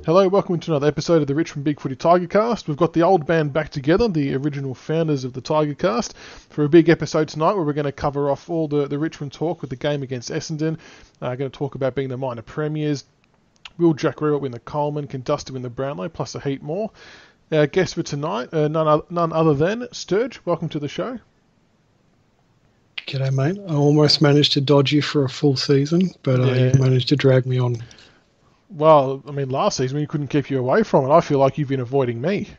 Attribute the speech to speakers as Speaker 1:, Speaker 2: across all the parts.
Speaker 1: Hello, welcome to another episode of the Richmond BigFooty Tigercast. We've got the old band back together, the original founders of the Tigercast, for a big episode tonight where we're going to cover off all the Richmond talk with the game against Essendon. Going to talk about being the minor premiers. Will Jack Rewett win the Coleman? Can Dusty win the Brownlow? Plus a heap more. Our guest for tonight, none other than Sterge. Welcome to the show.
Speaker 2: G'day, mate. I almost managed to dodge you for a full season, but you managed to drag me on.
Speaker 1: Well, I mean, last season we couldn't keep you away from it. I feel like you've been avoiding me.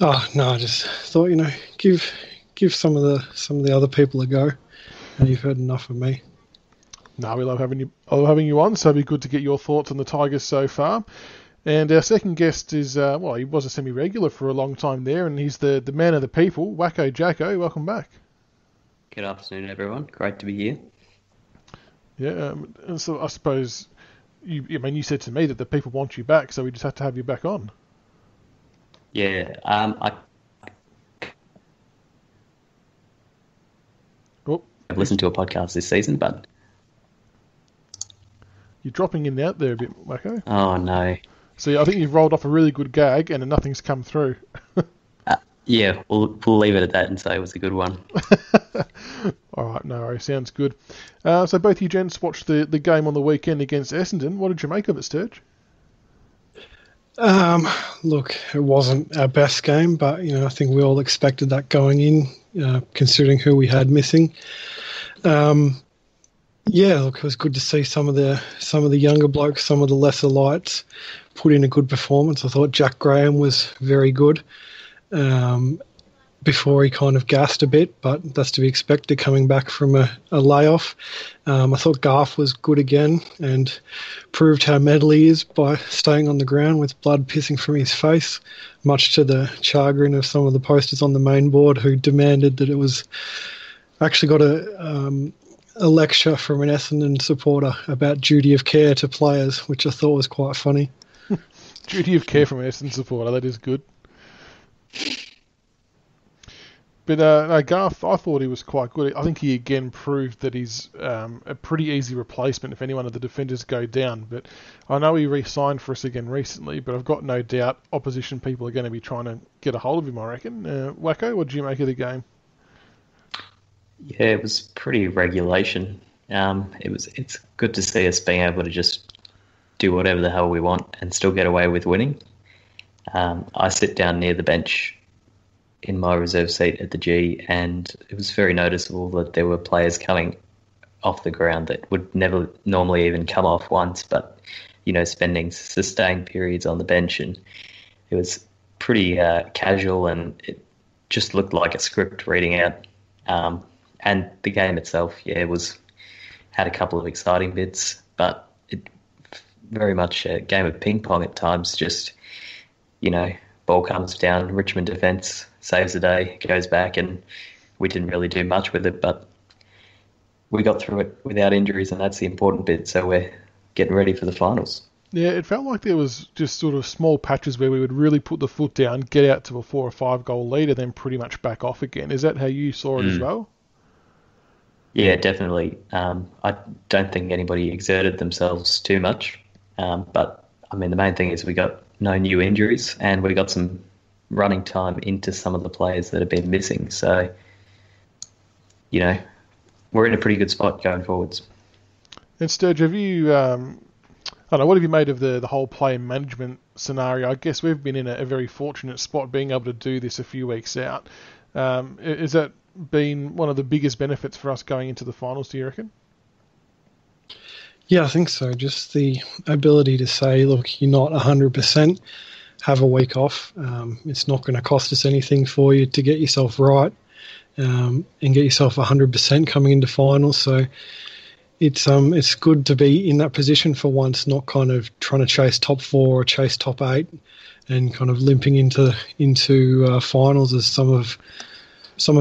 Speaker 2: Oh no, I just thought, give some of the other people a go, and you've heard enough of me.
Speaker 1: No, we love having you on. So it'd be good to get your thoughts on the Tigers so far. And our second guest is, he was a semi-regular for a long time there, and he's the man of the people, Wacko23Jacko. Welcome back.
Speaker 3: Good afternoon, everyone. Great to be here.
Speaker 1: Yeah, and so I suppose, you said to me that the people want you back, so we just have to have you back on.
Speaker 3: Yeah, I've listened to a podcast this season, but...
Speaker 1: You're dropping in and out there a bit, Wacko.
Speaker 3: Oh, no.
Speaker 1: So I think you've rolled off a really good gag and nothing's come through.
Speaker 3: Yeah, we'll leave it at that and say it was a good one.
Speaker 1: All right, no worries. Sounds good. So both you gents watched the game on the weekend against Essendon. What did you make of it, Sturge?
Speaker 2: Look, it wasn't our best game, but I think we all expected that going in, considering who we had missing. Look, it was good to see some of the younger blokes, some of the lesser lights, put in a good performance. I thought Jack Graham was very good. Before he kind of gassed a bit, but that's to be expected coming back from a layoff. I thought Garth was good again and proved how metal he is by staying on the ground with blood pissing from his face, much to the chagrin of some of the posters on the main board who demanded that it was actually got a lecture from an Essendon supporter about duty of care to players, which I thought was quite funny.
Speaker 1: Duty of care from an Essendon supporter, that is good. But Garth, I thought he was quite good. I think he again proved that he's a pretty easy replacement if any one of the defenders go down. But I know he re-signed for us again recently, but I've got no doubt opposition people are going to be trying to get a hold of him, I reckon. Wacko, what did you make of the game?
Speaker 3: Yeah, it was pretty regulation. It's good to see us being able to just do whatever the hell we want and still get away with winning. I sit down near the bench in my reserve seat at the G, and it was very noticeable that there were players coming off the ground that would never normally even come off once, but, spending sustained periods on the bench, and it was pretty casual, and it just looked like a script reading out. And the game itself, had a couple of exciting bits, but it very much a game of ping pong at times, just, ball comes down, Richmond defence saves the day, goes back, and we didn't really do much with it, but we got through it without injuries, and that's the important bit, so we're getting ready for the finals.
Speaker 1: Yeah, it felt like there was just sort of small patches where we would really put the foot down, get out to a 4 or 5 goal lead, and then pretty much back off again. Is that how you saw it as well?
Speaker 3: Yeah, definitely. I don't think anybody exerted themselves too much, but the main thing is we got no new injuries, and we got some running time into some of the players that have been missing. So, we're in a pretty good spot going forwards.
Speaker 1: And Sturge, have you, what have you made of the whole play management scenario? I guess we've been in a very fortunate spot being able to do this a few weeks out. Has that been one of the biggest benefits for us going into the finals, do you reckon?
Speaker 2: Yeah, I think so. Just the ability to say, look, you're not 100%, have a week off. It's not going to cost us anything for you to get yourself right and get yourself 100% coming into finals. So it's good to be in that position for once, not kind of trying to chase top 4 or chase top 8 and kind of limping into finals as some of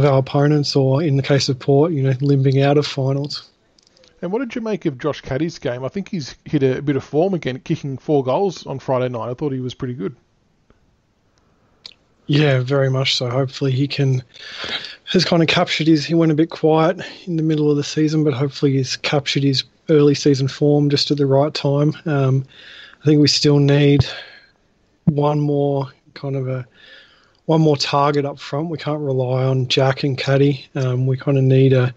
Speaker 2: our opponents, or in the case of Port, limping out of finals.
Speaker 1: And what did you make of Josh Caddy's game? I think he's hit a bit of form again, kicking 4 goals on Friday night. I thought he was pretty good.
Speaker 2: Yeah, very much so. Hopefully he can has kind of captured he went a bit quiet in the middle of the season, but hopefully he's captured his early season form just at the right time. I think we still need one more target up front. We can't rely on Jack and Caddy. We kind of need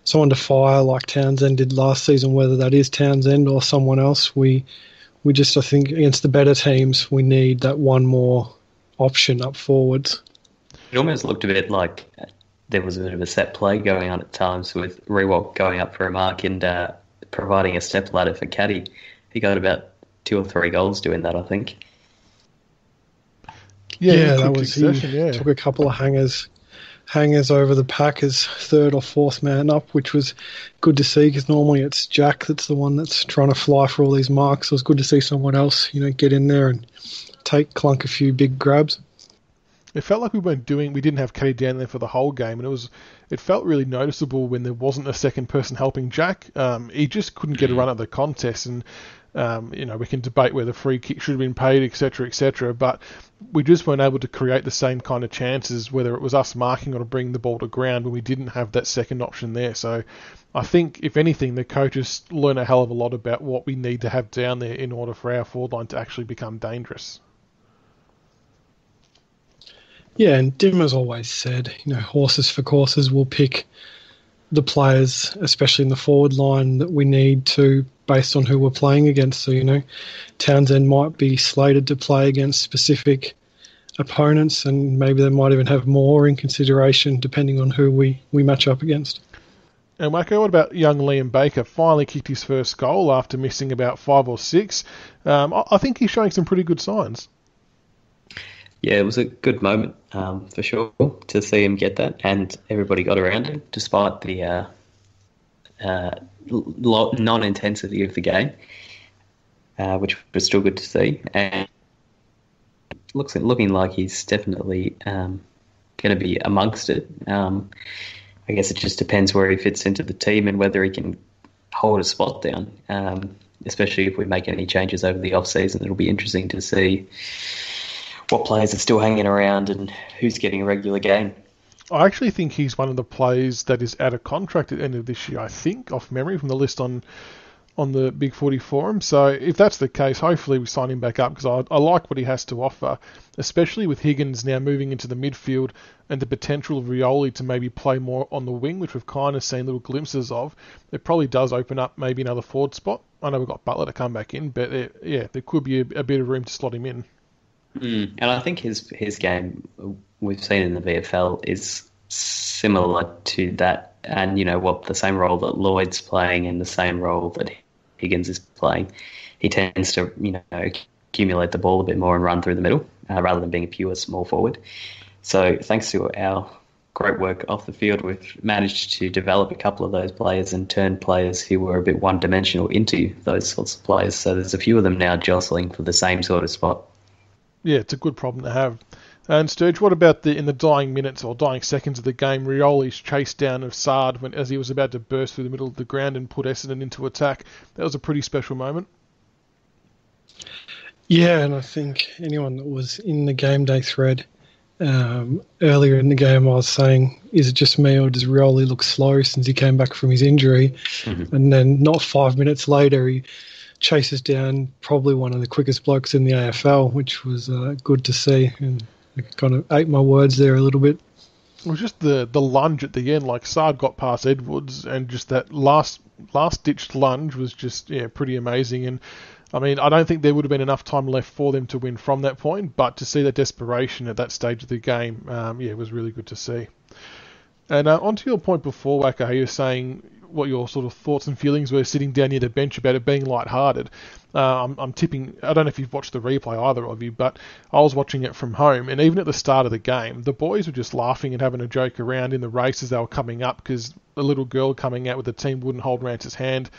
Speaker 2: someone to fire like Townsend did last season, whether that is Townsend or someone else. We just, I think, against the better teams, we need that one more option up forwards.
Speaker 3: It almost looked a bit like there was a bit of a set play going on at times with Rewalk going up for a mark and providing a step ladder for Caddy. He got about 2 or 3 goals doing that, I think.
Speaker 2: Yeah, that was he took a couple of hangers over the pack as 3rd or 4th man up, which was good to see because normally it's Jack that's the one that's trying to fly for all these marks. So it was good to see someone else, get in there and clunk a few big grabs.
Speaker 1: It felt like we didn't have Caddy down there for the whole game, and it felt really noticeable when there wasn't a second person helping Jack. He just couldn't get a run at the contest, and we can debate whether free kick should have been paid, etc., but we just weren't able to create the same kind of chances, whether it was us marking or to bring the ball to ground when we didn't have that second option there. So I think, if anything, the coaches learn a hell of a lot about what we need to have down there in order for our forward line to actually become dangerous.
Speaker 2: Yeah, and Dimmer's always said, horses for courses. We'll pick the players, especially in the forward line, that we need to, based on who we're playing against. So, Townsend might be slated to play against specific opponents, and maybe they might even have more in consideration depending on who we match up against.
Speaker 1: And Wacko, what about young Liam Baker? Finally kicked his first goal after missing about 5 or 6. I think he's showing some pretty good signs.
Speaker 3: Yeah, it was a good moment for sure to see him get that, and everybody got around him despite the non-intensity of the game, which was still good to see. And looking like he's definitely going to be amongst it. I guess it just depends where he fits into the team and whether he can hold a spot down, especially if we make any changes over the off-season. It'll be interesting to see what players are still hanging around and who's getting a regular game.
Speaker 1: I actually think he's one of the players that is out of contract at the end of this year, I think, off memory from the list on the BigFooty forum. So if that's the case, hopefully we sign him back up, because I like what he has to offer, especially with Higgins now moving into the midfield and the potential of Rioli to maybe play more on the wing, which we've kind of seen little glimpses of. It probably does open up maybe another forward spot. I know we've got Butler to come back in, but there could be a bit of room to slot him in.
Speaker 3: And I think his game we've seen in the VFL is similar to that, and the same role that Lloyd's playing and the same role that Higgins is playing. He tends to accumulate the ball a bit more and run through the middle rather than being a pure small forward. So thanks to our great work off the field, we've managed to develop a couple of those players and turn players who were a bit one-dimensional into those sorts of players. So there's a few of them now jostling for the same sort of spot.
Speaker 1: Yeah, it's a good problem to have. And Sterge, what about in the dying minutes or dying seconds of the game, Rioli's chase down of Sard as he was about to burst through the middle of the ground and put Essendon into attack? That was a pretty special moment.
Speaker 2: Yeah, and I think anyone that was in the game day thread earlier in the game, I was saying, is it just me or does Rioli look slow since he came back from his injury? Mm-hmm. And then not 5 minutes later, he chases down probably one of the quickest blokes in the AFL, which was good to see, and I kind of ate my words there a little bit.
Speaker 1: It was just the lunge at the end, like Sard got past Edwards, and just that last ditched lunge was just pretty amazing. And I mean, I don't think there would have been enough time left for them to win from that point, but to see that desperation at that stage of the game, it was really good to see. And onto your point before, Wacko, how you were saying what your sort of thoughts and feelings were sitting down near the bench about it being lighthearted. I'm tipping, I don't know if you've watched the replay, either of you, but I was watching it from home, and even at the start of the game, the boys were just laughing and having a joke around in the race as they were coming up, because the little girl coming out with the team wouldn't hold Rance's hand.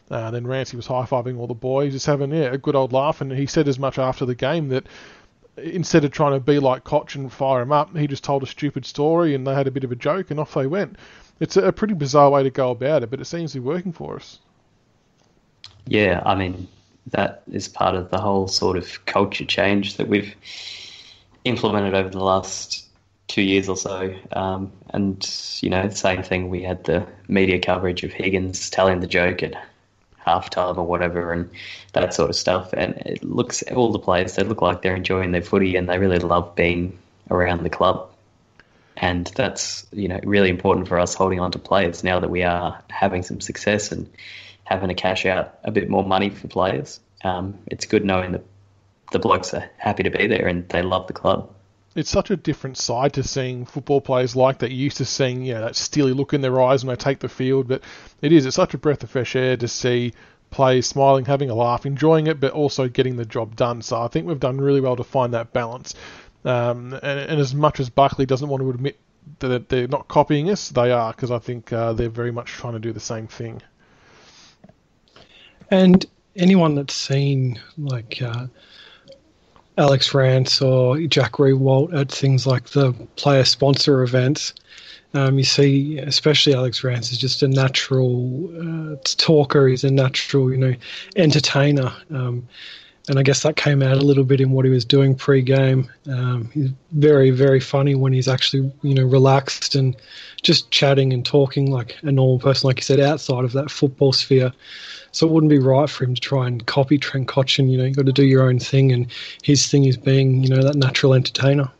Speaker 1: Then Rance was high-fiving all the boys, just having a good old laugh, and he said as much after the game that instead of trying to be like Koch and fire him up, he just told a stupid story and they had a bit of a joke and off they went. It's a pretty bizarre way to go about it, but it seems to be working for us.
Speaker 3: Yeah, I mean, that is part of the whole sort of culture change that we've implemented over the last 2 years or so. And, you know, same thing, we had the media coverage of Higgins telling the joke at halftime or whatever and that sort of stuff. And it looks, all the players, they look like they're enjoying their footy and they really love being around the club. And that's, you know, really important for us holding on to players now that we are having some success and having to cash out a bit more money for players. It's good knowing that the blokes are happy to be there and they love the club.
Speaker 1: It's such a different side to seeing football players like that. You're used to seeing, you know, that steely look in their eyes when they take the field, but it's such a breath of fresh air to see players smiling, having a laugh, enjoying it, but also getting the job done. So I think we've done really well to find that balance. And as much as Buckley doesn't want to admit that they're not copying us, they are, because I think they're very much trying to do the same thing.
Speaker 2: And anyone that's seen, like, Alex Rance or Jack Rewalt at things like the player sponsor events, you see, especially Alex Rance is just a natural talker. He's a natural, you know, entertainer. And I guess that came out a little bit in what he was doing pre-game. He's very, very funny when he's actually, you know, relaxed and just chatting and talking like a normal person, like you said, outside of that football sphere. So it wouldn't be right for him to try and copy Trent Cotchin. You know, you've got to do your own thing, and his thing is being, you know, that natural entertainer.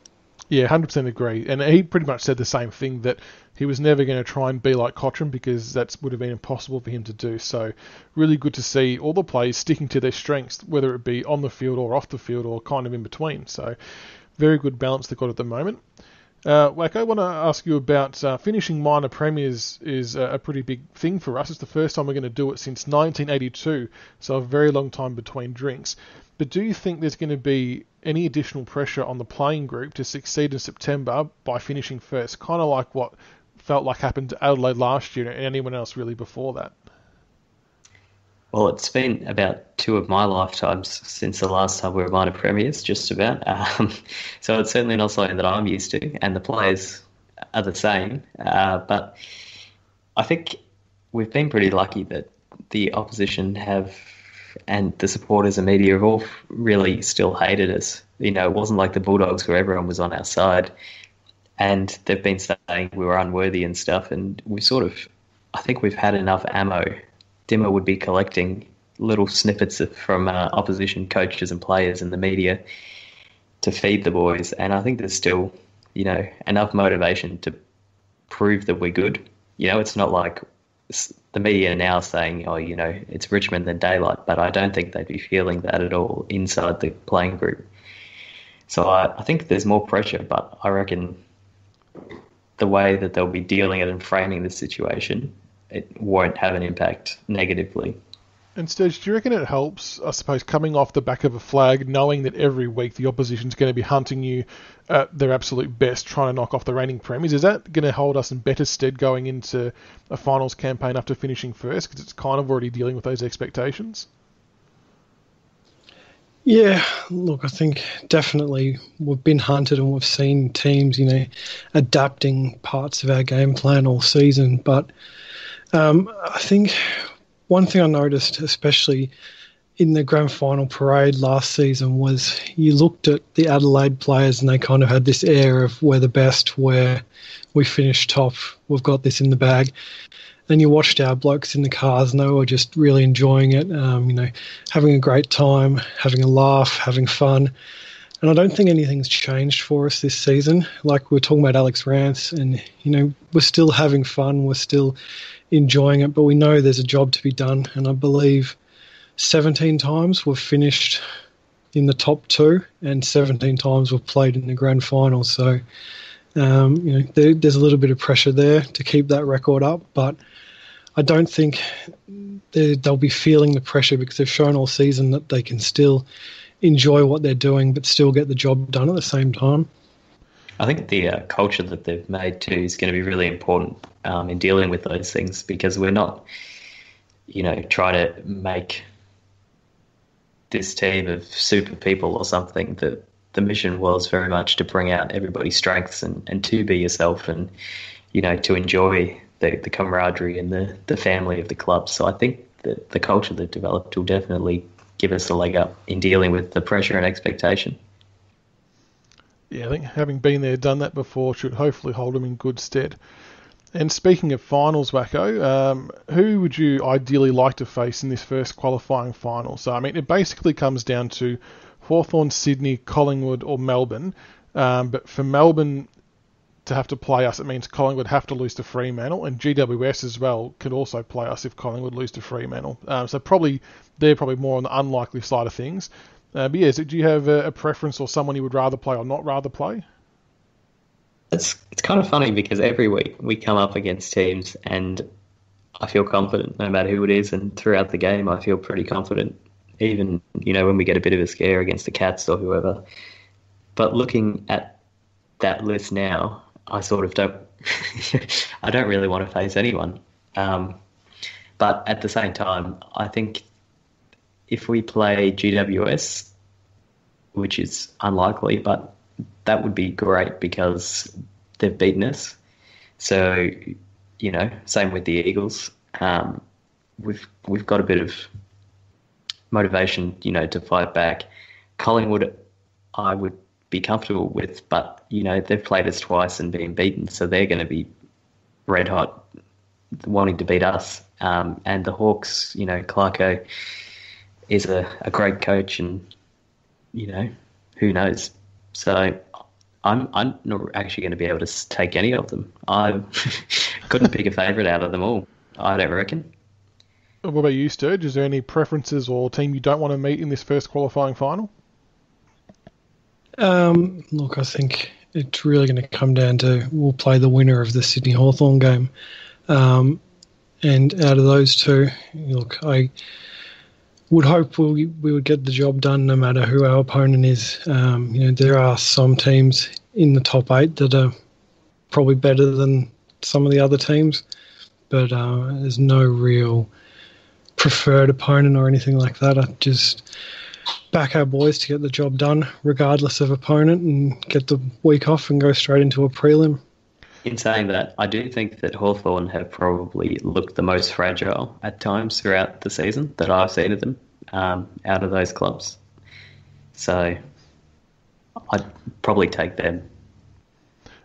Speaker 1: Yeah, 100% agree. And he pretty much said the same thing, that he was never going to try and be like Cotchin because that would have been impossible for him to do. So really good to see all the players sticking to their strengths, whether it be on the field or off the field or kind of in between. So very good balance they've got at the moment. Wacko, I want to ask you about finishing minor premiers is a pretty big thing for us. It's the first time we're going to do it since 1982, so a very long time between drinks. But do you think there's going to be any additional pressure on the playing group to succeed in September by finishing first, kind of like what felt like happened to Adelaide last year and anyone else really before that?
Speaker 3: Well, it's been about 2 of my lifetimes since the last time we were minor premiers, just about. So it's certainly not something that I'm used to, and the players are the same. But I think we've been pretty lucky that the opposition have, and the supporters and media have all really still hated us. You know, it wasn't like the Bulldogs where everyone was on our side, and they've been saying we were unworthy and stuff, and I think we've had enough ammo. Dimmer would be collecting little snippets from opposition coaches and players and the media to feed the boys. And I think there's still, you know, enough motivation to prove that we're good. You know, it's not like the media now saying, oh, you know, it's Richmond than daylight, but I don't think they'd be feeling that at all inside the playing group. So I think there's more pressure, but I reckon the way that they'll be dealing it and framing the situation, it won't have an impact negatively.
Speaker 1: And Sterge, do you reckon it helps, I suppose, coming off the back of a flag, knowing that every week the opposition's going to be hunting you at their absolute best, trying to knock off the reigning premiers? Is that going to hold us in better stead going into a finals campaign after finishing first, because it's kind of already dealing with those expectations?
Speaker 2: Yeah, look, I think definitely we've been hunted and we've seen teams, you know, adapting parts of our game plan all season, but I think one thing I noticed, especially in the grand final parade last season, was you looked at the Adelaide players and they kind of had this air of we're the best, where we finished top, we've got this in the bag. Then you watched our blokes in the cars and they were just really enjoying it, you know, having a great time, having a laugh, having fun. And I don't think anything's changed for us this season. Like we were talking about Alex Rance, and, you know, we're still having fun, we're still enjoying it, but we know there's a job to be done. And I believe 17 times we've finished in the top 2 and 17 times we've played in the grand final. So, you know, there's a little bit of pressure there to keep that record up, but I don't think they'll be feeling the pressure because they've shown all season that they can still enjoy what they're doing but still get the job done at the same time.
Speaker 3: I think the culture that they've made too is going to be really important in dealing with those things, because we're not, you know, trying to make this team of super people or something. The mission was very much to bring out everybody's strengths and to be yourself and, you know, to enjoy the camaraderie and the family of the club. So I think that the culture they've developed will definitely give us a leg up in dealing with the pressure and expectation.
Speaker 1: Yeah, I think having been there, done that before, should hopefully hold them in good stead. And speaking of finals, Wacko, who would you ideally like to face in this first qualifying final? So, I mean, it basically comes down to Hawthorn, Sydney, Collingwood, or Melbourne. But for Melbourne to have to play us, it means Collingwood have to lose to Fremantle, and GWS as well could also play us if Collingwood lose to Fremantle. So they're probably more on the unlikely side of things. But yeah, so do you have a preference or someone you would rather play or not rather play?
Speaker 3: It's kind of funny because every week we come up against teams and I feel confident no matter who it is, and throughout the game I feel pretty confident, even, when we get a bit of a scare against the Cats or whoever. But looking at that list now, I sort of don't I don't really want to face anyone. But at the same time, I think if we play GWS, which is unlikely, but that would be great because they've beaten us. So, same with the Eagles. We've got a bit of motivation, to fight back. Collingwood, I would be comfortable with, but, they've played us twice and been beaten, so they're going to be red hot, wanting to beat us. And the Hawks, Clarko is a great coach, and, who knows? So I'm not actually going to be able to take any of them. I couldn't pick a favourite out of them all, I don't reckon.
Speaker 1: What about you, Sterge? Is there any preferences or team you don't want to meet in this first qualifying final?
Speaker 2: Look, I think it's really going to come down to we'll play the winner of the Sydney Hawthorn game. And out of those two, look, I would hope we would get the job done no matter who our opponent is. There are some teams in the top 8 that are probably better than some of the other teams, but there's no real preferred opponent or anything like that. I just back our boys to get the job done regardless of opponent and get the week off and go straight into a prelim.
Speaker 3: In saying that, I do think that Hawthorn have probably looked the most fragile at times throughout the season that I've seen of them out of those clubs. So I'd probably take them.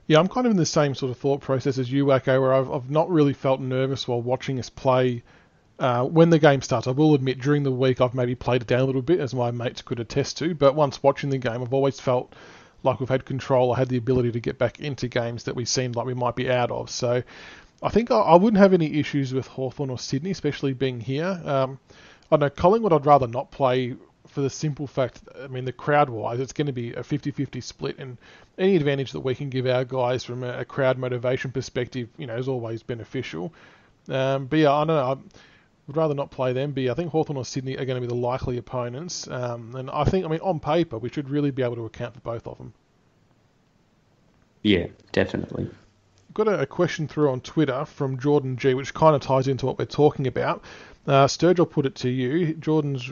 Speaker 1: Yeah, I'm kind of in the same sort of thought process as you, Wacko, where I've not really felt nervous while watching us play when the game starts. I will admit, during the week I've maybe played it down a little bit, as my mates could attest to, but once watching the game I've always felt like we've had control or had the ability to get back into games that we seemed like we might be out of. So I think I wouldn't have any issues with Hawthorn or Sydney, especially being here. I know Collingwood I'd rather not play for the simple fact, the crowd-wise, it's going to be a 50-50 split, and any advantage that we can give our guys from a crowd motivation perspective, is always beneficial. But yeah, I don't know. I would rather not play them, but yeah, I think Hawthorn or Sydney are going to be the likely opponents. And I think, on paper, we should really be able to account for both of them.
Speaker 3: Yeah, definitely.
Speaker 1: Got a question through on Twitter from Jordan G, which kind of ties into what we're talking about. Sturge, I'll put it to you. Jordan's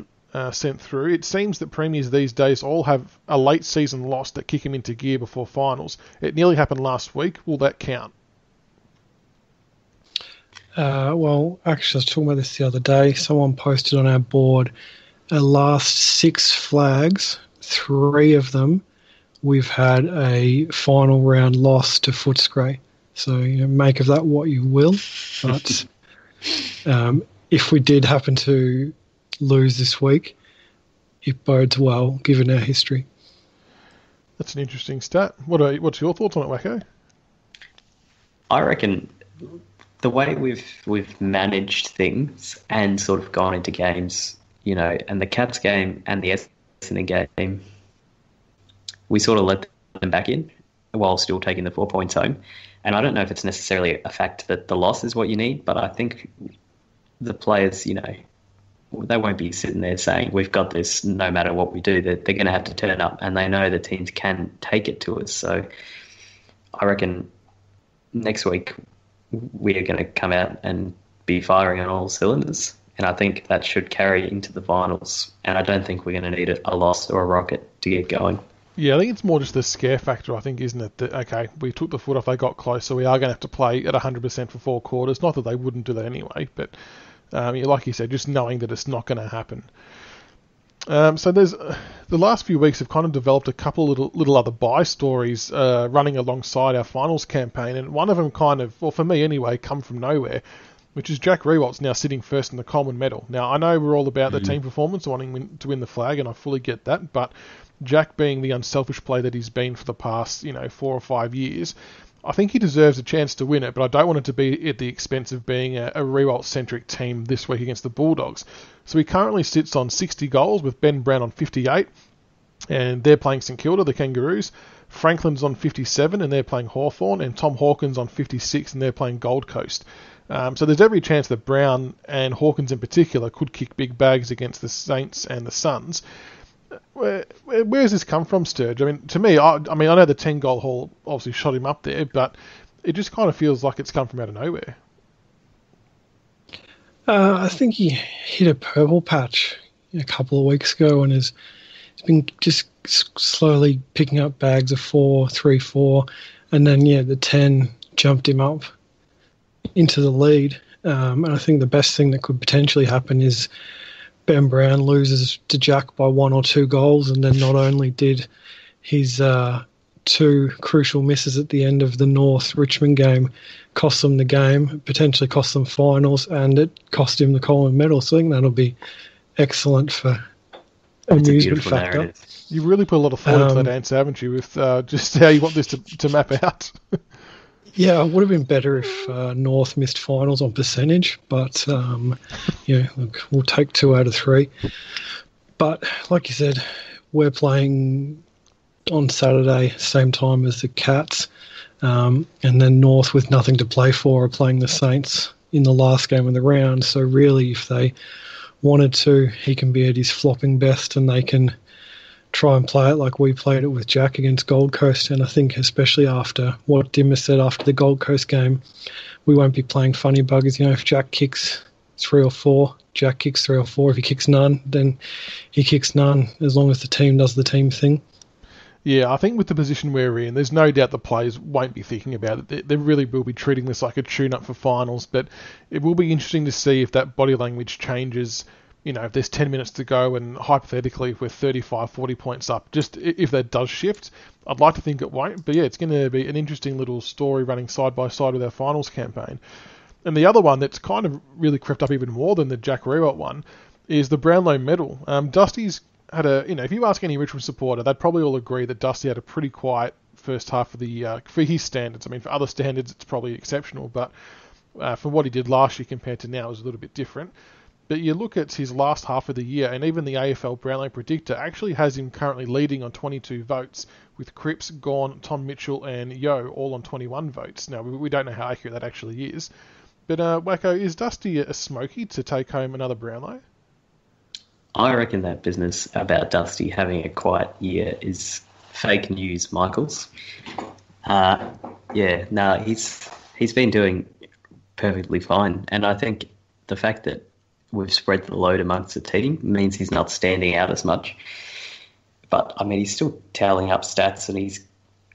Speaker 1: sent through. It seems that premiers these days all have a late season loss that kick them into gear before finals. It nearly happened last week. Will that count?
Speaker 2: Well, actually, I was talking about this the other day. Someone posted on our board last 6 flags, 3 of them we've had a final round loss to Footscray. So make of that what you will. But if we did happen to lose this week, it bodes well given our history.
Speaker 1: That's an interesting stat. What's your thoughts on it, Wacko?
Speaker 3: I reckon the way we've managed things and sort of gone into games, and the Cats game and the Essendon game, we sort of let them back in while still taking the 4 points home. And I don't know if it's necessarily a fact that the loss is what you need, but I think the players, they won't be sitting there saying, we've got this no matter what we do. They're going to have to turn up, and they know the teams can take it to us. So I reckon next week we are going to come out and be firing on all cylinders. And I think that should carry into the finals. And I don't think we're going to need a loss or a rocket to get going.
Speaker 1: Yeah, I think it's more just the scare factor, I think, isn't it? That, okay, we took the foot off, they got close, so we are going to have to play at 100% for 4 quarters. Not that they wouldn't do that anyway, but like you said, just knowing that it's not going to happen. So there's the last few weeks have kind of developed a couple little other buy stories running alongside our finals campaign, and one of them kind of, well, for me anyway, come from nowhere, which is Jack Riewoldt now sitting first in the Coleman medal. Now, I know we're all about the team performance, wanting to win the flag, and I fully get that, but Jack being the unselfish player that he's been for the past, 4 or 5 years, I think he deserves a chance to win it, but I don't want it to be at the expense of being a Riewoldt-centric team this week against the Bulldogs. So he currently sits on 60 goals with Ben Brown on 58, and they're playing St Kilda, the Kangaroos. Franklin's on 57, and they're playing Hawthorn, and Tom Hawkins on 56, and they're playing Gold Coast. So there's every chance that Brown and Hawkins in particular could kick big bags against the Saints and the Suns. Where's this come from, Sturge? I mean, to me, I know the 10-goal haul obviously shot him up there, but it just kind of feels like it's come from out of nowhere.
Speaker 2: I think he hit a purple patch a couple of weeks ago and he's been just slowly picking up bags of 4, 3, 4, and then, the 10 jumped him up into the lead. And I think the best thing that could potentially happen is Ben Brown loses to Jack by 1 or 2 goals, and then not only did his 2 crucial misses at the end of the North Richmond game cost them the game, potentially cost them finals, and it cost him the Coleman medal. So I think that'll be excellent for amusement factor.
Speaker 3: Narrative.
Speaker 1: You really put a lot of thought into that answer, haven't you, with just how you want this to map out?
Speaker 2: Yeah, it would have been better if North missed finals on percentage, but look, we'll take 2 out of 3. But like you said, we're playing on Saturday, same time as the Cats, and then North, with nothing to play for, are playing the Saints in the last game of the round. So really, if they wanted to, he can be at his flopping best, and they can try and play it like we played it with Jack against Gold Coast. And I think especially after what Dimmer said after the Gold Coast game, we won't be playing funny buggers. If Jack kicks 3 or 4, Jack kicks 3 or 4. If he kicks none, then he kicks none, as long as the team does the team thing.
Speaker 1: Yeah, I think with the position we're in, there's no doubt the players won't be thinking about it. They really will be treating this like a tune-up for finals, but it will be interesting to see if that body language changes. If there's 10 minutes to go and hypothetically if we're 35, 40 points up, just if that does shift, I'd like to think it won't. But yeah, it's going to be an interesting little story running side by side with our finals campaign. And the other one that's kind of really crept up even more than the Jack Riewoldt one is the Brownlow medal. Dusty's had if you ask any Richmond supporter, they'd probably all agree that Dusty had a pretty quiet first half of the year for his standards. I mean, for other standards, it's probably exceptional, but for what he did last year compared to now, it was a little bit different. But you look at his last half of the year, and even the AFL Brownlow predictor actually has him currently leading on 22 votes, with Cripps, Gawn, Tom Mitchell, and Yo all on 21 votes. Now, we don't know how accurate that actually is. But, Wacko, is Dusty a smoky to take home another Brownlow?
Speaker 3: I reckon that business about Dusty having a quiet year is fake news, Michaels. He's been doing perfectly fine. And I think the fact that we've spread the load amongst the team means he's not standing out as much. But, I mean, he's still tallying up stats and he's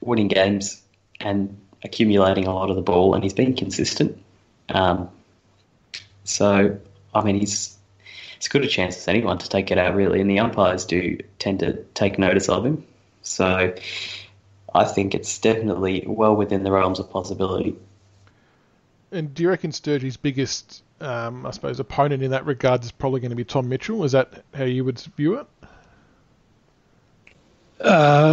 Speaker 3: winning games and accumulating a lot of the ball, and he's been consistent. So, I mean, he's as good a chance as anyone to take it out, really, and the umpires do tend to take notice of him. So I think it's definitely well within the realms of possibility.
Speaker 1: And do you reckon Sturgey's biggest, opponent in that regard is probably going to be Tom Mitchell? Is that how you would view it?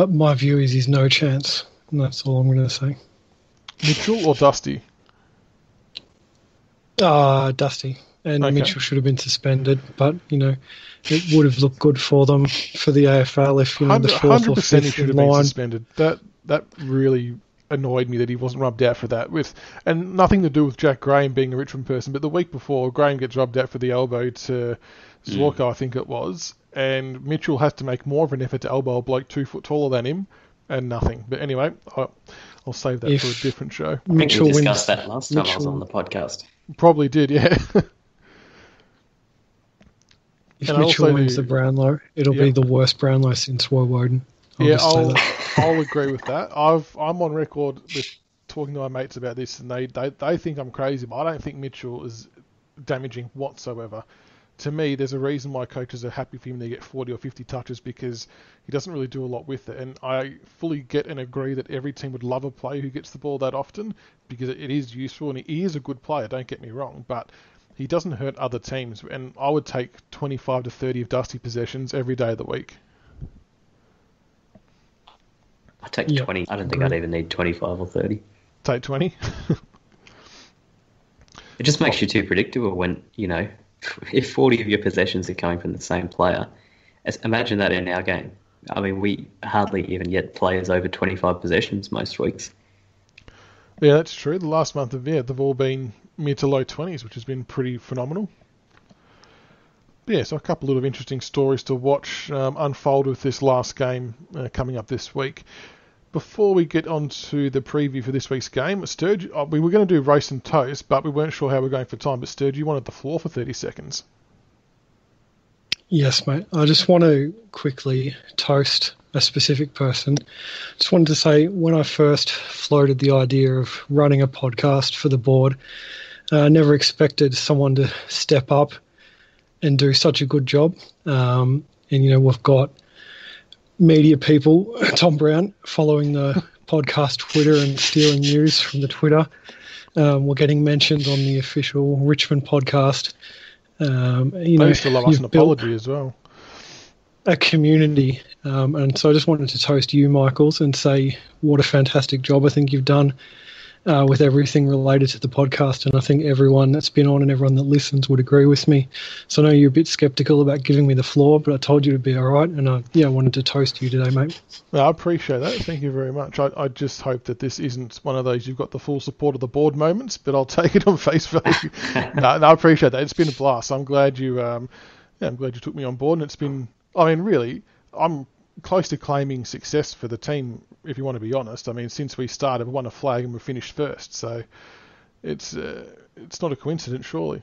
Speaker 2: My view is he's no chance, and that's all I'm going to say.
Speaker 1: Mitchell or Dusty?
Speaker 2: Dusty. And okay. Mitchell should have been suspended, but, it would have looked good for them, for the AFL, if, the 4th or 5th
Speaker 1: he should have been suspended. That really annoyed me that he wasn't rubbed out for that. And nothing to do with Jack Graham being a Richmond person, but the week before, Graham gets rubbed out for the elbow to Zwolko, I think it was, and Mitchell has to make more of an effort to elbow a bloke 2 foot taller than him, and nothing. But anyway, I'll save that for a different show.
Speaker 3: Mitchell discussed that last time I was on the podcast.
Speaker 1: Probably did, yeah.
Speaker 2: If Mitchell wins the Brownlow, it'll be the worst Brownlow since Woden.
Speaker 1: I'll agree with that. I'm on record with talking to my mates about this, and they think I'm crazy, but I don't think Mitchell is damaging whatsoever. to me, there's a reason why coaches are happy for him to get 40 or 50 touches, because he doesn't really do a lot with it. And I fully get and agree that every team would love a player who gets the ball that often, because it is useful, and he is a good player, don't get me wrong, but he doesn't hurt other teams. And I would take 25 to 30 of Dusty possessions every day of the week.
Speaker 3: I take 20. I don't think I'd even need 25 or 30.
Speaker 1: Take 20?
Speaker 3: It just makes you too predictable when, if 40 of your possessions are coming from the same player. Imagine that in our game. I mean, we hardly even get players over 25 possessions most weeks.
Speaker 1: Yeah, that's true. The last month they've all been mid to low 20s, which has been pretty phenomenal. But yeah, so a couple of interesting stories to watch unfold with this last game coming up this week. Before we get on to the preview for this week's game, Sterge, we were going to do roast and toast, but we weren't sure how we're going for time. But Sterge, you wanted the floor for 30 seconds.
Speaker 2: Yes, mate. I just want to quickly toast a specific person. Just wanted to say, when I first floated the idea of running a podcast for the board, I never expected someone to step up and do such a good job. And, we've got media people, Tom Brown, following the podcast Twitter and stealing news from the Twitter. We're getting mentioned on the official Richmond podcast.
Speaker 1: They used to love us an apology as well.
Speaker 2: A community. And so I just wanted to toast you, Michaels, and say what a fantastic job I think you've done with everything related to the podcast. And I think everyone that's been on and everyone that listens would agree with me. So I know you're a bit sceptical about giving me the floor, but I told you to be all right. And I wanted to toast you today, mate.
Speaker 1: I appreciate that. Thank you very much. I just hope that this isn't one of those you've got the full support of the board moments, but I'll take it on face value. No, I appreciate that. It's been a blast. I'm glad you took me on board. And it's been, really, I'm close to claiming success for the team, if you want to be honest. Since we started, we won a flag and we finished first, so it's not a coincidence, surely.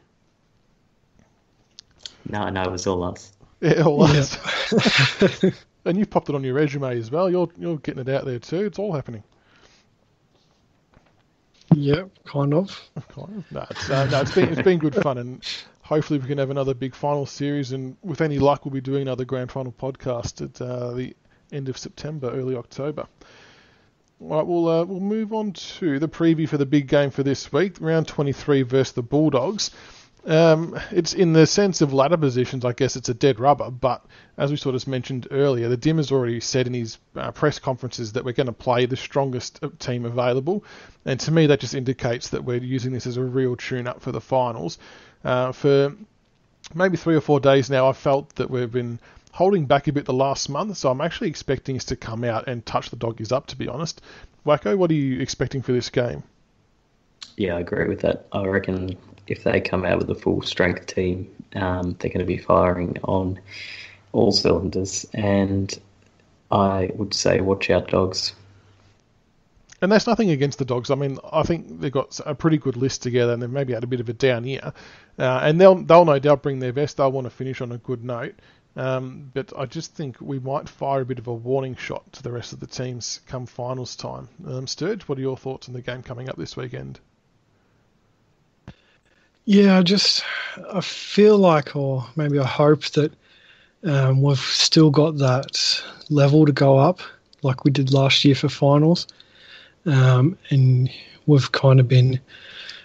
Speaker 3: No, it was all us.
Speaker 1: Yeah, all us. And you've popped it on your resume as well. You're getting it out there too. It's all happening.
Speaker 2: Yeah, kind of.
Speaker 1: No, it's been good fun, and hopefully we can have another big final series, and with any luck we'll be doing another grand final podcast at the end of September, early October. All right, we'll move on to the preview for the big game for this week, round 23 versus the Bulldogs. It's in the sense of ladder positions, I guess it's a dead rubber, but as we sort of mentioned earlier, the Dim has already said in his press conferences that we're going to play the strongest team available, and to me that just indicates that we're using this as a real tune-up for the finals. For maybe 3 or 4 days now, I've felt that we've been holding back a bit the last month, so I'm actually expecting us to come out and touch the doggies up, to be honest. Wacko, what are you expecting for this game?
Speaker 3: Yeah, I agree with that. I reckon if they come out with a full strength team, they're going to be firing on all cylinders, and I would say watch out, Dogs.
Speaker 1: And that's nothing against the Dogs. I think they've got a pretty good list together, and they've maybe had a bit of a down year. And they'll no doubt bring their best. They'll want to finish on a good note. But I just think we might fire a bit of a warning shot to the rest of the teams come finals time. Sturge, what are your thoughts on the game coming up this weekend?
Speaker 2: Yeah, I feel like, or maybe I hope that we've still got that level to go up like we did last year for finals. And we've kind of been,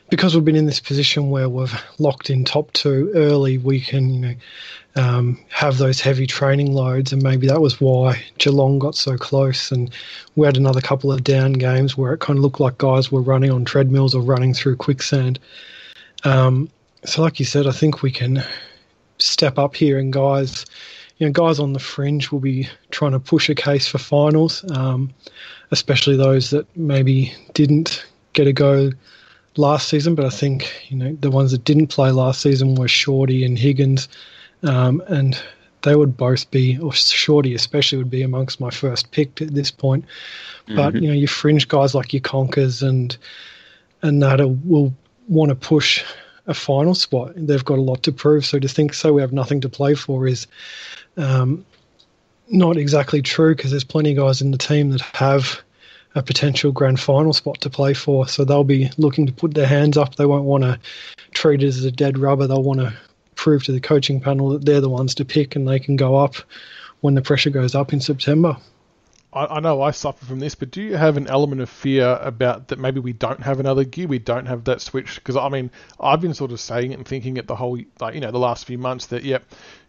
Speaker 2: because we've been in this position where we've locked in top 2 early, we can, have those heavy training loads, and maybe that was why Geelong got so close. And we had another couple of down games where it kind of looked like guys were running on treadmills or running through quicksand. So like you said, I think we can step up here, and guys on the fringe will be trying to push a case for finals, especially those that maybe didn't get a go last season. But I think, the ones that didn't play last season were Shorty and Higgins, and they would both be, or Shorty especially, would be amongst my first pick at this point. Mm-hmm. But, your fringe guys like your Conkers and that will want to push a final spot. They've got a lot to prove. So to think we have nothing to play for is not exactly true, because there's plenty of guys in the team that have a potential grand final spot to play for. So they'll be looking to put their hands up. They won't want to treat it as a dead rubber. They'll want to prove to the coaching panel that they're the ones to pick and they can go up when the pressure goes up in September.
Speaker 1: I know I suffer from this, but do you have an element of fear about that maybe we don't have another gear, we don't have that switch? Because, I mean, I've been sort of saying it and thinking it the whole, the last few months that,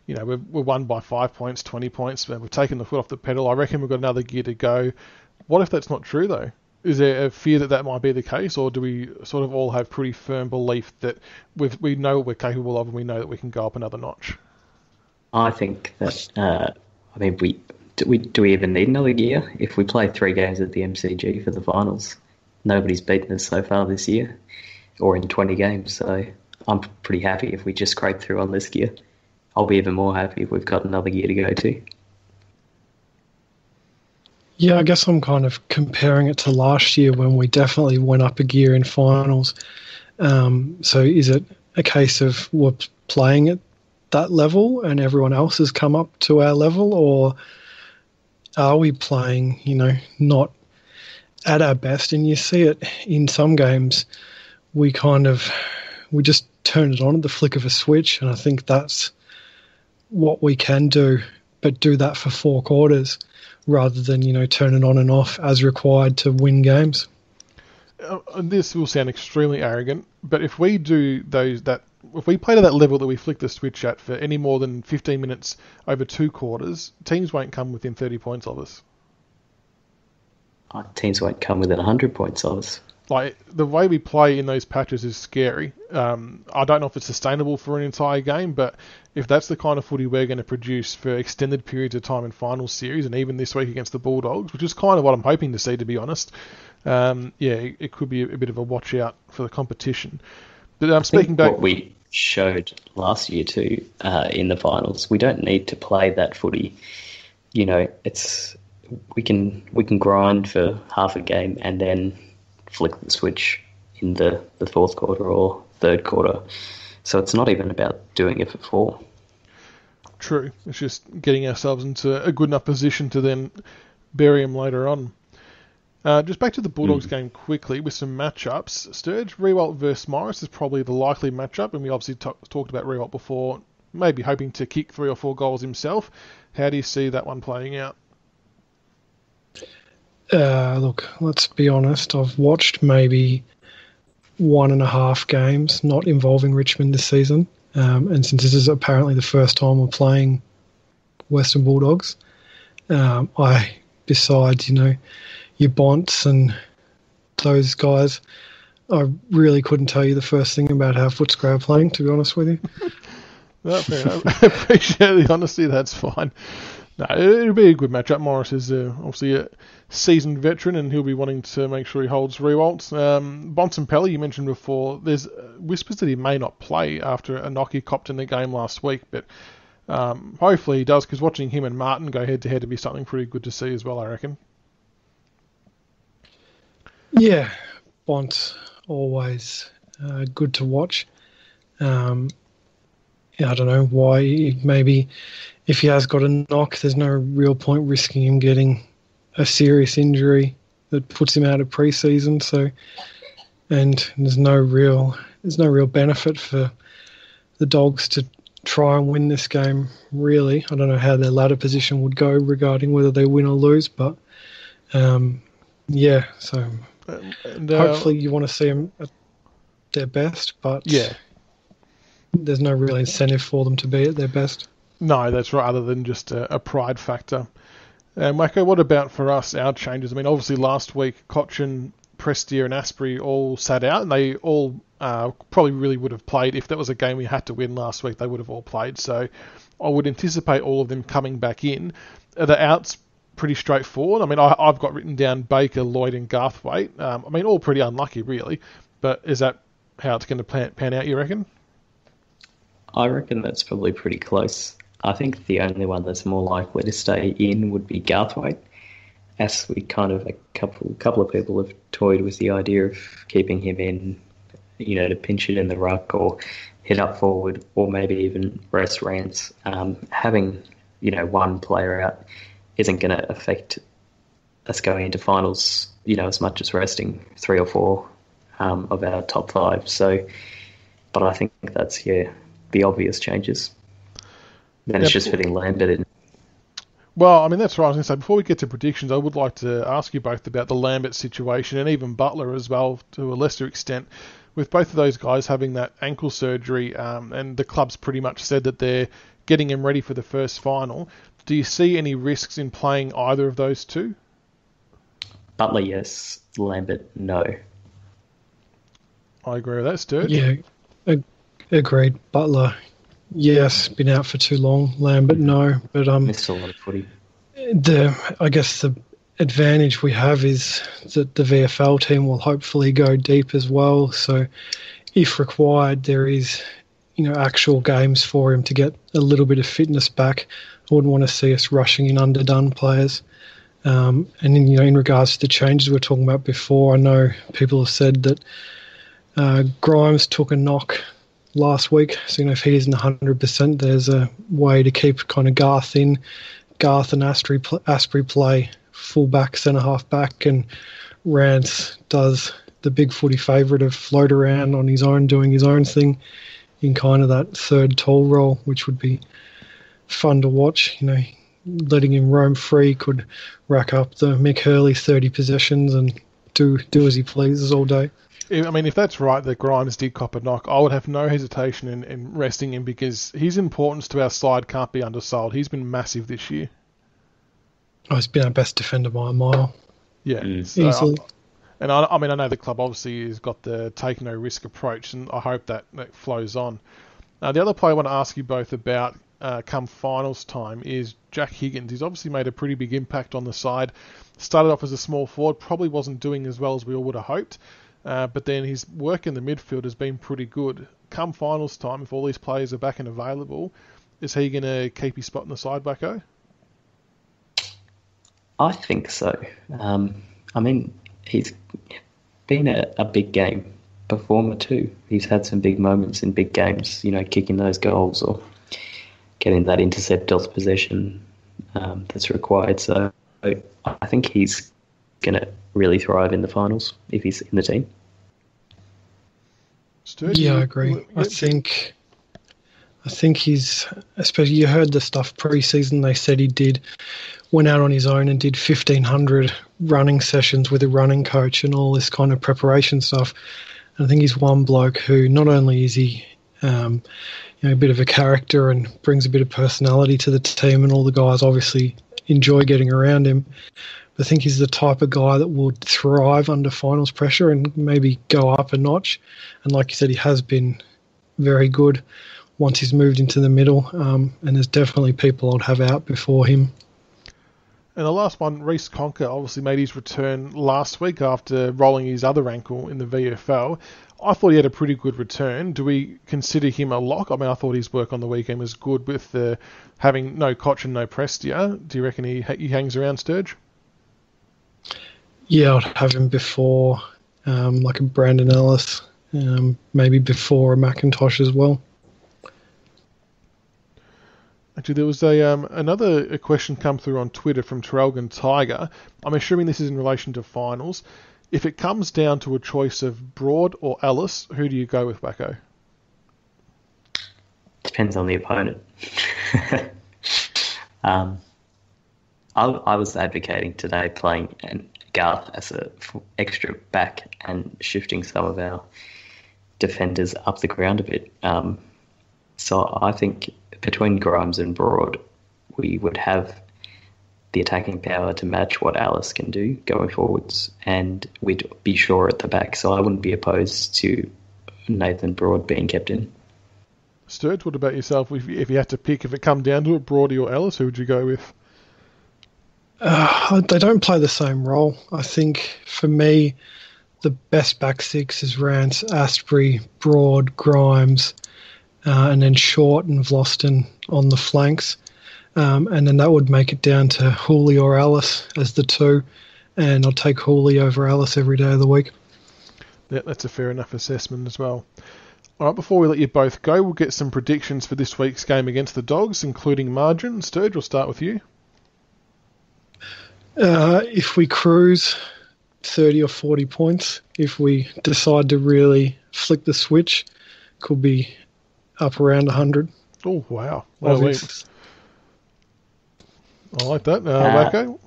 Speaker 1: we're won by 5 points, 20 points, we've taken the foot off the pedal. I reckon we've got another gear to go. What if that's not true, though? Is there a fear that might be the case, or do we sort of all have pretty firm belief that we know what we're capable of and we know that we can go up another notch?
Speaker 3: I think that, Do we even need another gear? If we play 3 games at the MCG for the finals, nobody's beaten us so far this year, or in 20 games, so I'm pretty happy if we just scrape through on this gear. I'll be even more happy if we've got another gear to go to.
Speaker 2: Yeah, I guess I'm kind of comparing it to last year when we definitely went up a gear in finals. So is it a case of we're playing at that level and everyone else has come up to our level, or are we playing, not at our best? And you see it in some games, we just turn it on at the flick of a switch, and I think that's what we can do, but do that for 4 quarters rather than, turn it on and off as required to win games.
Speaker 1: This will sound extremely arrogant, but if we do if we play to that level that we flick the switch at for any more than 15 minutes over 2 quarters, teams won't come within 30 points of us.
Speaker 3: Teams won't come within 100 points of us.
Speaker 1: Like, the way we play in those patches is scary. I don't know if it's sustainable for an entire game, but if that's the kind of footy we're going to produce for extended periods of time in final series, and even this week against the Bulldogs, which is kind of what I'm hoping to see, to be honest, it could be a bit of a watch out for the competition. But speaking back,
Speaker 3: what we showed last year too in the finals, we don't need to play that footy. We can grind for half a game and then flick the switch in the 4th quarter or 3rd quarter. So it's not even about doing it for 4.
Speaker 1: True. It's just getting ourselves into a good enough position to then bury them later on. Just back to the Bulldogs game quickly with some matchups. Sterge, Riewoldt versus Morris is probably the likely matchup, and we obviously talked about Riewoldt before, maybe hoping to kick 3 or 4 goals himself. How do you see that one playing out?
Speaker 2: Look, let's be honest. I've watched maybe 1.5 games not involving Richmond this season, and since this is apparently the first time we're playing Western Bulldogs, besides your Bonts and those guys, I really couldn't tell you the first thing about how Footscray are playing, to be honest with you.
Speaker 1: No, fair enough. I appreciate the honesty, that's fine. No, it'll be a good matchup. Morris is obviously a seasoned veteran, and he'll be wanting to make sure he holds Riewoldt. Bontempelli, you mentioned before, there's whispers that he may not play after a knock he copped in the game last week, but hopefully he does, because watching him and Martin go head-to-head would be something pretty good to see as well, I reckon.
Speaker 2: Yeah, Bont's always good to watch. I don't know why. Maybe if he has got a knock, there's no real point risking him getting a serious injury that puts him out of pre-season. So, and there's no real benefit for the Dogs to try and win this game. Really, I don't know how their ladder position would go regarding whether they win or lose, but yeah. So hopefully you want to see them at their best, but
Speaker 1: yeah,
Speaker 2: there's no real incentive for them to be at their best.
Speaker 1: No, that's right, other than just a pride factor. Wacko, what about for us, our changes? I mean, obviously last week, Cochin, Prestia and Asprey all sat out, and they all probably really would have played. If that was a game we had to win last week, they would have all played. So I would anticipate all of them coming back in. Are the outs pretty straightforward? I mean, I've got written down Baker, Lloyd and Garthwaite. I mean, all pretty unlucky, really. But is that how it's going to pan out, you reckon?
Speaker 3: I reckon that's probably pretty close. I think the only one that's more likely to stay in would be Garthwaite, as we kind of, a couple of people have toyed with the idea of keeping him in, to pinch it in the ruck or hit up forward, or maybe even rest Rance. Having, one player out isn't going to affect us going into finals, as much as resting 3 or 4 of our top 5. So, but I think that's, the obvious changes. Then it's just fitting Lambert in.
Speaker 1: Well, I mean, that's right. I was going to say, before we get to predictions, I would like to ask you both about the Lambert situation and even Butler as well, to a lesser extent, with both of those guys having that ankle surgery, and the club's pretty much said that they're getting him ready for the first final. Do you see any risks in playing either of those two?
Speaker 3: Butler, yes. Lambert, no.
Speaker 1: I agree with that, Sturge.
Speaker 2: Yeah, agreed. Butler, yes, been out for too long. Lambert, no. But
Speaker 3: missed a lot of footy.
Speaker 2: I guess the advantage we have is that the VFL team will hopefully go deep as well. So, if required, there is actual games for him to get a little bit of fitness back. I wouldn't want to see us rushing in underdone players. And in regards to the changes we were talking about before, I know people have said that Grimes took a knock last week, so if he isn't 100%, there's a way to keep kind of Garth in. Garth and Asprey play full-back, centre-half back, and Rance does the big footy favourite of float around on his own, doing his own thing in kind of that third tall role, which would be fun to watch. Letting him roam free could rack up the Mick Hurley 30 possessions and do as he pleases all day.
Speaker 1: I mean, if that's right, that Grimes did cop a knock, I would have no hesitation in resting him, because his importance to our side can't be undersold. He's been massive this year.
Speaker 2: He's been our best defender by a mile.
Speaker 1: Yeah.
Speaker 2: Easily.
Speaker 1: And I know the club obviously has got the take no risk approach, and I hope that flows on. The other player I want to ask you both about come finals time is Jack Higgins. He's obviously made a pretty big impact on the side. Started off as a small forward, probably wasn't doing as well as we all would have hoped. But then his work in the midfield has been pretty good. Come finals time, if all these players are back and available, is he going to keep his spot in the side, Wacko?
Speaker 3: I think so. I mean, he's been a big game performer too. He's had some big moments in big games, kicking those goals or getting that intercept off possession that's required. So I think he's going to really thrive in the finals if he's in the team.
Speaker 2: Yeah, I agree. I think he's, especially you heard the stuff pre-season, they said he went out on his own and did 1,500 running sessions with a running coach and all this kind of preparation stuff. And I think he's one bloke who not only is he a bit of a character and brings a bit of personality to the team, and all the guys obviously enjoy getting around him, I think he's the type of guy that would thrive under finals pressure and maybe go up a notch. And like you said, he has been very good once he's moved into the middle. And there's definitely people I'd have out before him.
Speaker 1: And the last one, Reece Conker, obviously made his return last week after rolling his other ankle in the VFL. I thought he had a pretty good return. Do we consider him a lock? I mean, I thought his work on the weekend was good with having no Koch and no Prestia. Do you reckon he hangs around, Sturge?
Speaker 2: Yeah, I'd have him before like a Brandon Ellis, maybe before a McIntosh as well.
Speaker 1: Actually, there was another question come through on Twitter from Trelgan Tiger. I'm assuming this is in relation to finals. If it comes down to a choice of Broad or Ellis, who do you go with, Wacko?
Speaker 3: Depends on the opponent. I was advocating today playing Garth as an extra back and shifting some of our defenders up the ground a bit. So I think between Grimes and Broad, we would have the attacking power to match what Alice can do going forwards, and we'd be sure at the back. So I wouldn't be opposed to Nathan Broad being kept in.
Speaker 1: Sturge, what about yourself? If you had to pick, if it come down to it, Broady or Ellis, who would you go with?
Speaker 2: They don't play the same role. I think for me, the best back six is Rance, Asprey, Broad, Grimes, and then Short and Vlosten on the flanks. And then that would make it down to Hooley or Alice as the two. And I'll take Hooley over Alice every day of the week.
Speaker 1: Yeah, that's a fair enough assessment as well. All right, before we let you both go, we'll get some predictions for this week's game against the Dogs, including margin. Sturge, we'll start with you.
Speaker 2: If we cruise, 30 or 40 points. If we decide to really flick the switch, could be up around 100.
Speaker 1: Oh, wow. Well, I like that. Wacko?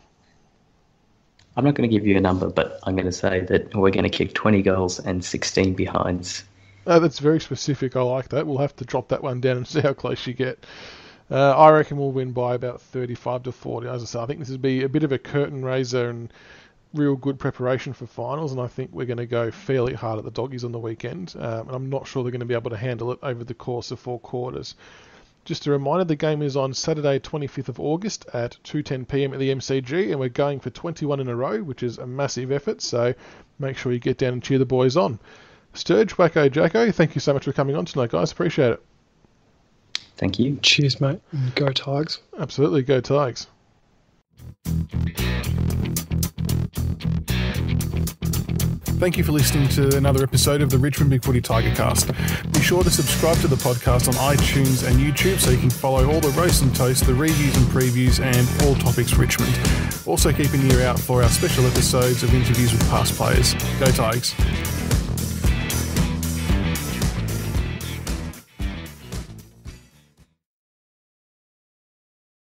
Speaker 3: I'm not going to give you a number, but I'm going to say that we're going to kick 20 goals and 16 behinds.
Speaker 1: That's very specific. I like that. We'll have to drop that one down and see how close you get. I reckon we'll win by about 35 to 40. As I say, I think this will be a bit of a curtain raiser and real good preparation for finals, and I think we're going to go fairly hard at the Doggies on the weekend, and I'm not sure they're going to be able to handle it over the course of 4 quarters. Just a reminder, the game is on Saturday 25th of August at 2:10 PM at the MCG, and we're going for 21 in a row, which is a massive effort, so make sure you get down and cheer the boys on. Sterge, Wacko, Jacko, thank you so much for coming on tonight, guys. Appreciate it.
Speaker 3: Thank you.
Speaker 2: Cheers, mate. Go Tigers.
Speaker 1: Absolutely, go Tigers. Thank you for listening to another episode of the Richmond BigFooty Tigercast. Be sure to subscribe to the podcast on iTunes and YouTube so you can follow all the roast and toast, the reviews and previews, and all topics Richmond. Also keep an ear out for our special episodes of interviews with past players. Go Tigers.